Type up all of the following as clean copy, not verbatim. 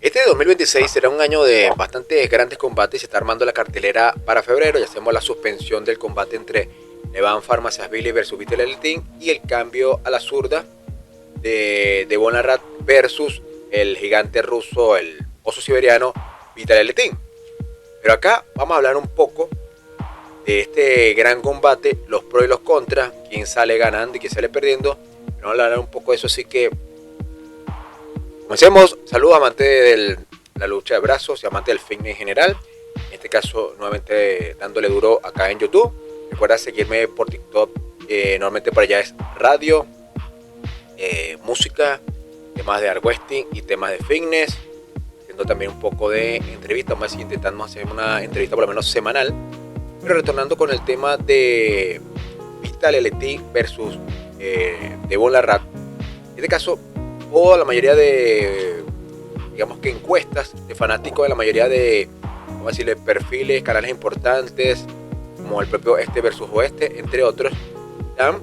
Este 2026 será un año de bastantes grandes combates y se está armando la cartelera para febrero. Ya hacemos la suspensión del combate entre Levan Pharmaciasvili versus Vital Eltin y el cambio a la zurda de Devon Larratt versus el gigante ruso, el oso siberiano Vital Eltin. Pero acá vamos a hablar un poco de este gran combate, los pros y los contras, quién sale ganando y quién sale perdiendo. Pero vamos a hablar un poco de eso, así que comencemos. Saludos amantes de la lucha de brazos y amantes del fitness en general. En este caso, nuevamente dándole duro acá en YouTube. Recuerda seguirme por TikTok. Normalmente por allá es radio, música, temas de artwrestling y temas de fitness. Haciendo también un poco de entrevistas. Vamos intentando hacer una entrevista por lo menos semanal. Pero retornando con el tema de Vital Eltin versus Devon Larratt. En este caso, toda la mayoría de, digamos que encuestas de fanáticos de la mayoría de, vamos a decirle, perfiles, canales importantes, como el propio Este versus Oeste, entre otros, dan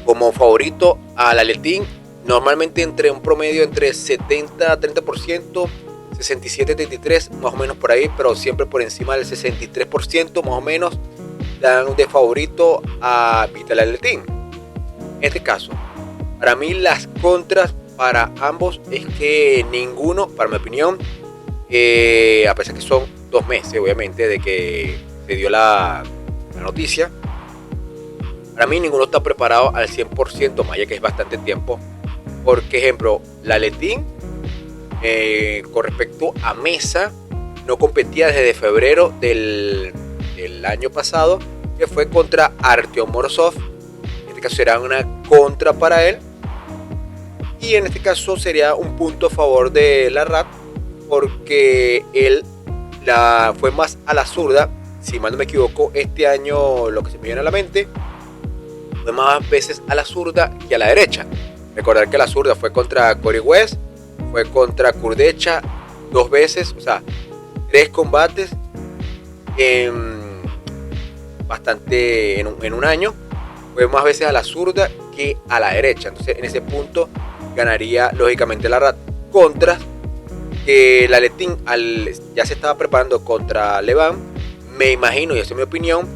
como favorito a la Eltin, normalmente entre un promedio entre 70 a 30%, 67-33, más o menos por ahí, pero siempre por encima del 63%, más o menos, dan de favorito a Vital Eltin. En este caso, para mí las contras para ambos es que ninguno, para mi opinión, a pesar que son 2 meses, obviamente, de que se dio la noticia, para mí ninguno está preparado al 100%, más ya que es bastante tiempo. Por ejemplo, la Eltin, con respecto a mesa, no competía desde febrero del año pasado, que fue contra Artyom Morozov. En este caso será una contra para él. Y en este caso sería un punto a favor de Larratt, porque él fue más a la zurda. Si mal no me equivoco, este año, lo que se me viene a la mente, fue más veces a la zurda que a la derecha. Recordar que la zurda fue contra Corey West, fue contra Kurdecha 2 veces, o sea, 3 combates bastante en un año. Fue más veces a la zurda que a la derecha. Entonces, en ese punto ganaría lógicamente Larratt. Contra que la Eltin ya se estaba preparando contra Levan. Me imagino, y esa es mi opinión,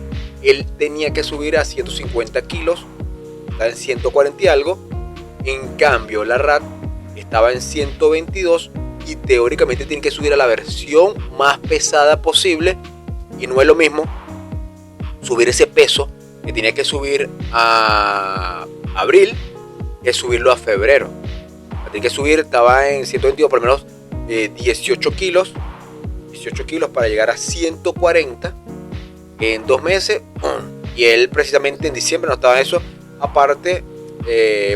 él tenía que subir a 150 kilos, está en 140 y algo. En cambio, Larratt estaba en 122 y teóricamente tiene que subir a la versión más pesada posible. Y no es lo mismo subir ese peso que tenía que subir a abril que subirlo a febrero. Tiene que subir, estaba en 122, por lo menos 18 kilos para llegar a 140 en 2 meses. Y él precisamente en diciembre no estaba en eso. Aparte,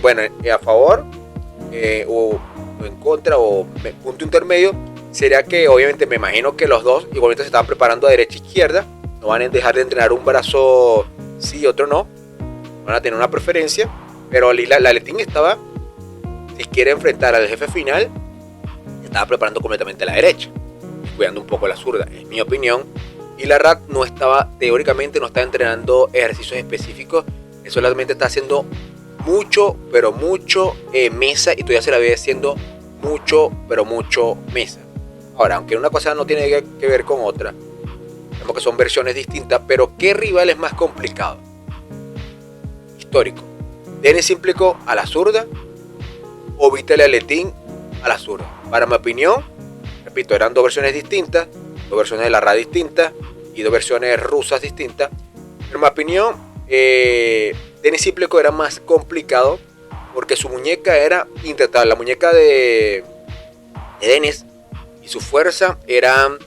bueno, a favor o en contra o punto intermedio sería que obviamente me imagino que los dos igualmente se estaban preparando a derecha e izquierda. No van a dejar de entrenar un brazo sí, otro no. Van a tener una preferencia. Pero la Eltin estaba, si quiere enfrentar al jefe final, estaba preparando completamente la derecha, cuidando un poco la zurda, es mi opinión. Y Larratt no estaba, teóricamente no estaba entrenando ejercicios específicos. Él solamente está haciendo mucho, pero mucho mesa, y todavía se la ve haciendo mucho, pero mucho mesa. Ahora, aunque una cosa no tiene que ver con otra, vemos que son versiones distintas, pero ¿qué rival es más complicado? Histórico. ¿Denis Simplico a la zurda o Vital Eltin a la zurda? Para mi opinión, repito, eran 2 versiones distintas, 2 versiones de Larratt distintas y 2 versiones rusas distintas. Pero en mi opinión, Denis Simplico era más complicado porque su muñeca era intratable. La muñeca de Denis y su fuerza eran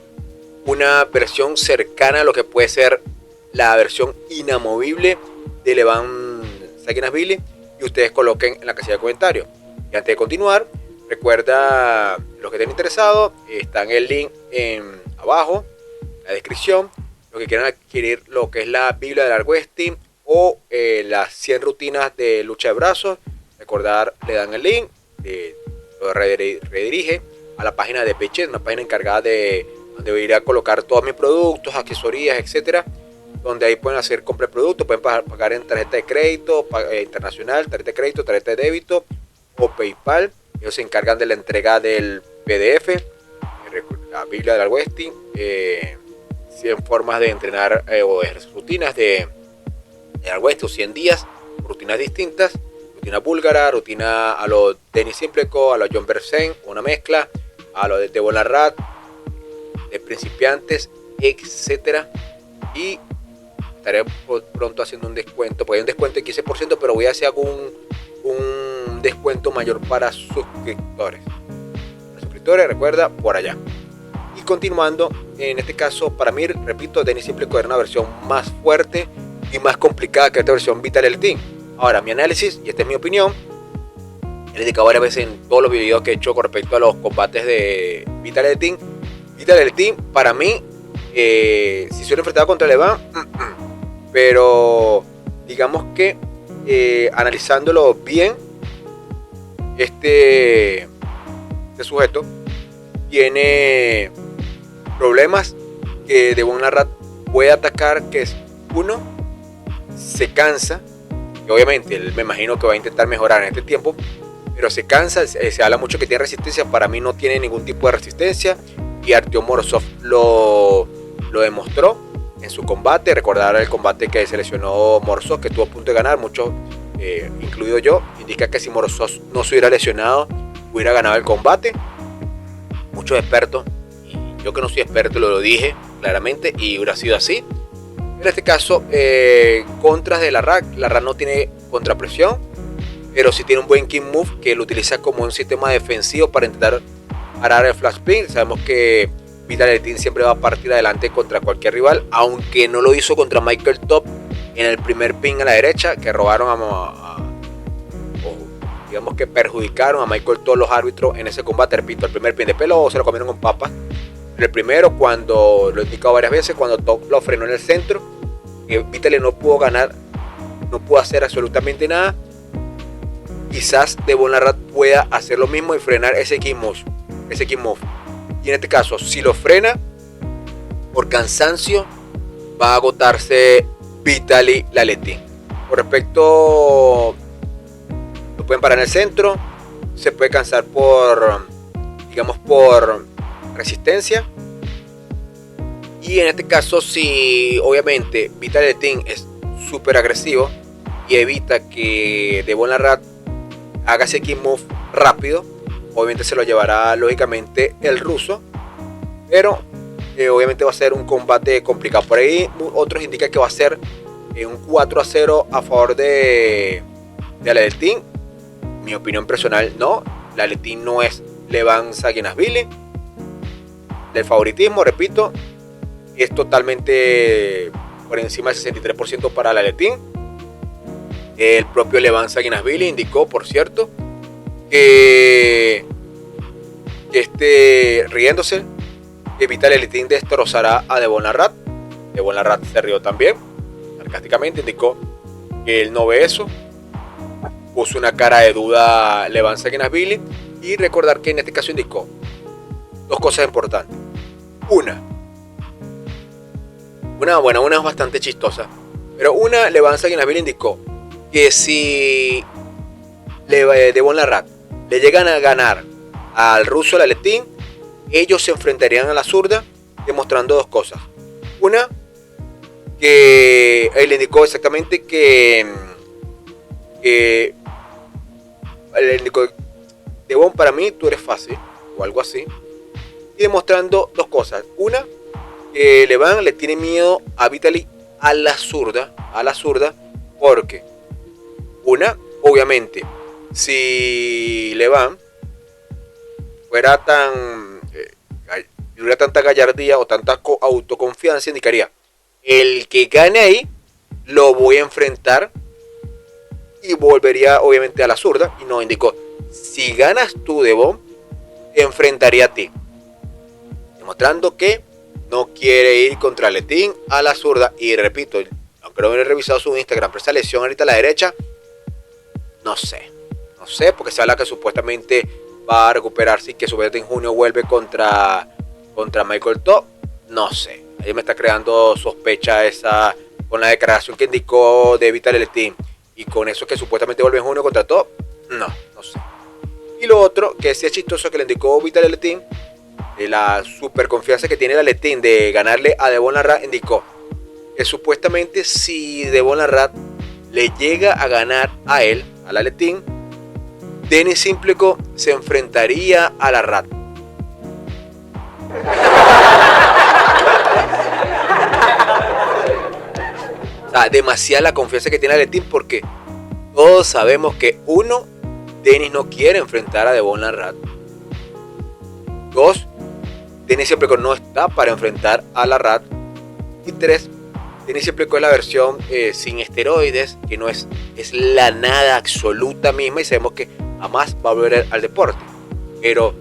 una versión cercana a lo que puede ser la versión inamovible de Levan Pharmaciasvili, y ustedes coloquen en la casilla de comentarios. Y antes de continuar, recuerda, los que estén interesados, está en el link abajo, en la descripción, los que quieran adquirir lo que es la Biblia del artwrestling o las 100 rutinas de lucha de brazos. Recordar, le dan el link, lo redirige a la página de Paycheck, una página encargada de donde voy a ir a colocar todos mis productos, asesorías, etcétera, donde ahí pueden hacer compra de productos, pueden pagar en tarjeta de crédito internacional, tarjeta de crédito, tarjeta de débito o PayPal. Ellos se encargan de la entrega del PDF, la Biblia del Al-Westing, 100 formas de entrenar o de rutinas de Al-Westing, 100 días, rutinas distintas, rutina búlgara, rutina a lo Denis Simpleko, a lo John Bersen, una mezcla, a lo de Devon Larratt, de principiantes, etcétera. Y estaré pronto haciendo un descuento, porque hay un descuento de 15%, pero voy a hacer un descuento mayor para suscriptores. Para suscriptores, recuerda, por allá. Y continuando, en este caso, para mí, repito, Denis Simpleko era una versión más fuerte y más complicada que esta versión Vital Team. Ahora, mi análisis, y esta es mi opinión, he indicado varias veces en todos los videos que he hecho con respecto a los combates de Vital Team. Vital Team, para mí, si se lo enfrentado contra Levan, pero digamos que analizándolo bien, este sujeto tiene problemas que Devon Larratt puede atacar, que es uno, se cansa, y obviamente él me imagino que va a intentar mejorar en este tiempo, pero se cansa, se habla mucho que tiene resistencia, para mí no tiene ningún tipo de resistencia, y Artyom Morozov lo demostró en su combate. Recordar el combate que se lesionó Morozov, que estuvo a punto de ganar, muchos, incluido yo, indica que si Morozov no se hubiera lesionado, hubiera ganado el combate. Muchos expertos, y yo que no soy experto lo dije claramente, y hubiera sido así. En este caso, contras de Larratt no tiene contrapresión, pero sí tiene un buen kick move que lo utiliza como un sistema defensivo para intentar parar el flash pin. Sabemos que Vital Team siempre va a partir adelante contra cualquier rival, aunque no lo hizo contra Michael Top en el primer pin a la derecha, que robaron digamos que perjudicaron a Michael Top los árbitros en ese combate. Repito, el primer pin de pelo se lo comieron con papas. El primero, cuando lo he indicado varias veces, cuando Top lo frenó en el centro, Vital no pudo ganar, no pudo hacer absolutamente nada. Quizás Devon Larratt pueda hacer lo mismo y frenar ese kick move. Y en este caso, si lo frena por cansancio, va a agotarse Vitaly Laletin. Por respecto, lo pueden parar en el centro, se puede cansar por resistencia. Y en este caso, si obviamente Vital Laletin es súper agresivo y evita que Devon Larratt haga ese kick move rápido, obviamente se lo llevará lógicamente el ruso, pero obviamente va a ser un combate complicado. Por ahí otros indican que va a ser un 4-0 a favor de Laletin. Mi opinión personal, no. Laletin no es Levan Saginashvili. Del favoritismo, repito, es totalmente por encima del 63% para Laletin. El propio Levan Saginashvili indicó, por cierto, que riéndose, que Vital Laletin destrozará a Devon Larratt. Devon Larratt se rió también, sarcásticamente, indicó que él no ve eso. Puso una cara de duda Levan Saginashvili, y recordar que en este caso indicó dos cosas importantes. Una es bastante chistosa, pero Levan Saginashvili indicó que si Devon Larratt le llegan a ganar al ruso Laletin, ellos se enfrentarían a la zurda, demostrando dos cosas. Una, que él le indicó exactamente que él indicó: Devon, para mí tú eres fácil, o algo así, y demostrando dos cosas. Una, que Levan le tiene miedo a Vitaly a la zurda, porque obviamente, si Levan fuera tuviera tanta gallardía o tanta autoconfianza, indicaría: el que gane ahí lo voy a enfrentar, y volvería obviamente a la zurda. Y no, indicó: si ganas tú, Devon, enfrentaría a ti, demostrando que no quiere ir contra Laletin a la zurda. Y repito, aunque no he revisado su Instagram, pero esa lesión ahorita a la derecha, no sé, porque se habla que supuestamente va a recuperarse y que supuestamente en junio vuelve contra Michael Top. No sé, ahí me está creando sospecha esa, con la declaración que indicó de Vital Laletin, y con eso que supuestamente vuelve en junio contra Top. No sé. Y lo otro, que sí es chistoso, que le indicó Vital Letín, de la super confianza que tiene la Letín de ganarle a Devon Larratt, indicó que supuestamente si Devon Larratt le llega a ganar a él, a la Letín, Denis Simplico se enfrentaría a Larratt. O sea, demasiada la confianza que tiene la Letín, porque todos sabemos que uno, Denis no quiere enfrentar a Devon Larratt. Dos, Denis Simplico no está para enfrentar a Larratt. Y tres, Denis Simplico es la versión sin esteroides, que no es la nada absoluta misma, y sabemos que jamás va a volver al deporte. Pero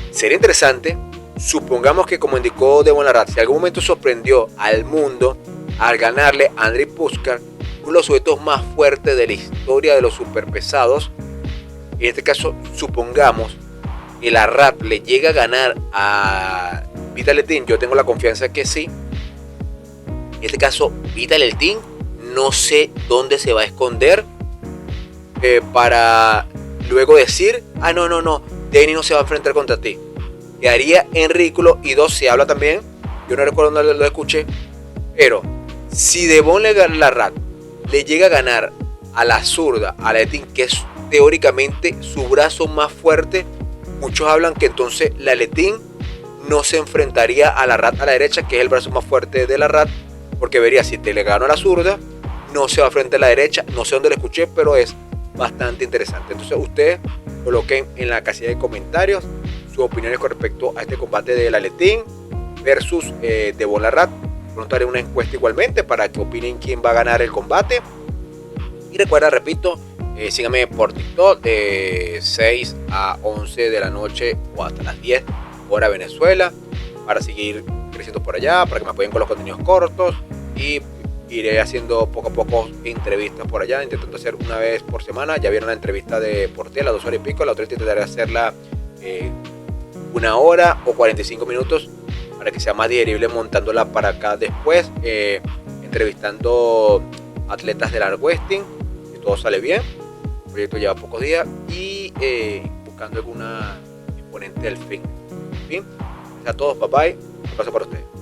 sería interesante, supongamos que, como indicó Devon Larratt, si en algún momento sorprendió al mundo al ganarle a Andrei Puskar, uno de los sujetos más fuertes de la historia de los superpesados. En este caso, supongamos que Larratt le llega a ganar a Vital Letín. Yo tengo la confianza que sí. En este caso, Vital Letín no sé dónde se va a esconder para luego decir, no, Denis no se va a enfrentar contra ti. Quedaría en ridículo. Y dos, se habla también, yo no recuerdo dónde lo escuché, pero si Devon Larratt le llega a ganar a la zurda, a la Letín, que es teóricamente su brazo más fuerte, muchos hablan que entonces la Letín no se enfrentaría a Larratt a la derecha, que es el brazo más fuerte de Larratt, porque vería, si te le gano a la zurda, no se va a frente a la derecha. No sé dónde lo escuché, pero es bastante interesante. Entonces ustedes coloquen en la casilla de comentarios sus opiniones con respecto a este combate de la Letín versus Devon Larratt. Pronto haré una encuesta igualmente para que opinen quién va a ganar el combate. Y recuerda, repito, síganme por TikTok de 6 a 11 de la noche o hasta las 10 hora Venezuela, para seguir creciendo por allá, para que me apoyen con los contenidos cortos, y iré haciendo poco a poco entrevistas por allá, intentando hacer una vez por semana. Ya vieron la entrevista de Portela, las 2 horas y pico. La otra intentaré hacerla 1 hora o 45 minutos para que sea más digerible, montándola para acá después, entrevistando atletas del Artwrestling, si todo sale bien. El proyecto lleva pocos días, y buscando alguna exponente del fin. En fin, gracias a todos, bye bye. Un abrazo para ustedes.